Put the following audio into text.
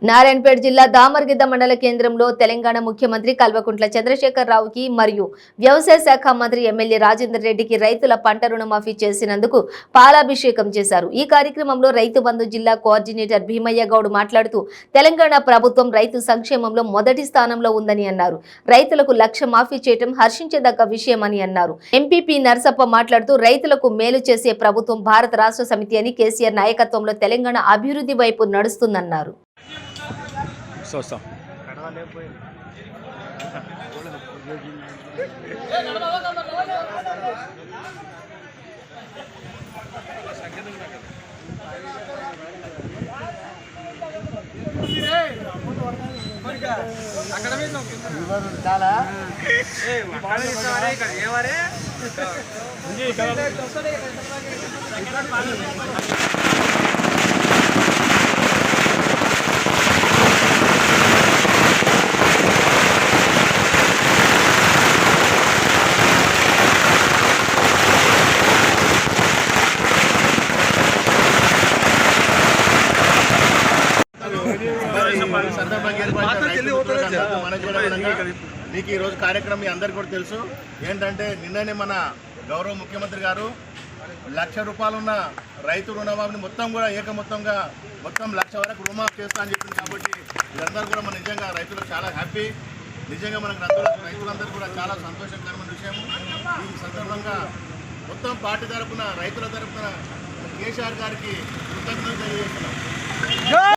నారాయణపేట జిల్లా దామర్గిద్ద మండల కేంద్రంలో తెలంగాణ ముఖ్యమంత్రి కల్వకుంట్ల చంద్రశేఖర్ రావుకి మరియు వ్యవసాయ శాఖ మంత్రి ఎమ్మెల్యే రాజేందర్ రెడ్డికి రైతుల పంట రుణమాఫీ చేసినందుకు పాలాభిషేకం చేశారు। ఈ కార్యక్రమంలో రైతు బంధు జిల్లా కోఆర్డినేటర్ భీమయ్య గౌడ్ మాట్లాడుతూ తెలంగాణ ప్రభుత్వం రైతు సంక్షేమంలో మొదటి స్థానంలో ఉందని అన్నారు। రైతులకు లక్ష మాఫీ చేయడం హర్షించదగ్గ విషయమని అన్నారు। ఎంపీపీ నర్సప్ప మాట్లాడుతూ రైతులకు మేలు చేసే ప్రభుత్వం భారత రాష్ట్ర సమితి అని కేసీఆర్ నాయకత్వంలో తెలంగాణ అభివృద్ధి వైపు నడుస్తుందన్నారు। सोचता చాలా మీకు ఈరోజు కార్యక్రమం మీ అందరికీ కూడా తెలుసు ఏంటంటే నిన్ననే మన గౌరవ ముఖ్యమంత్రి గారు ₹1,00,000 ఉన్న రైతు రుణమాఫీని మొత్తం కూడా ఏకమొత్తంగా మొత్తం 1,00,000 వరకు రుణమాఫీ చేస్తా అని చెప్పింది। కాబట్టి వీళ్ళందరూ కూడా మన నిజంగా రైతులకు చాలా హ్యాపీ, నిజంగా మనకు రైతులందరూ కూడా చాలా సంతోషకరమైన విషయం। ఈ సందర్భంగా మొత్తం పార్టీ తరఫున రైతుల తరఫున కేసీఆర్ గారికి కృతజ్ఞతలు తెలియజేస్తున్నాం।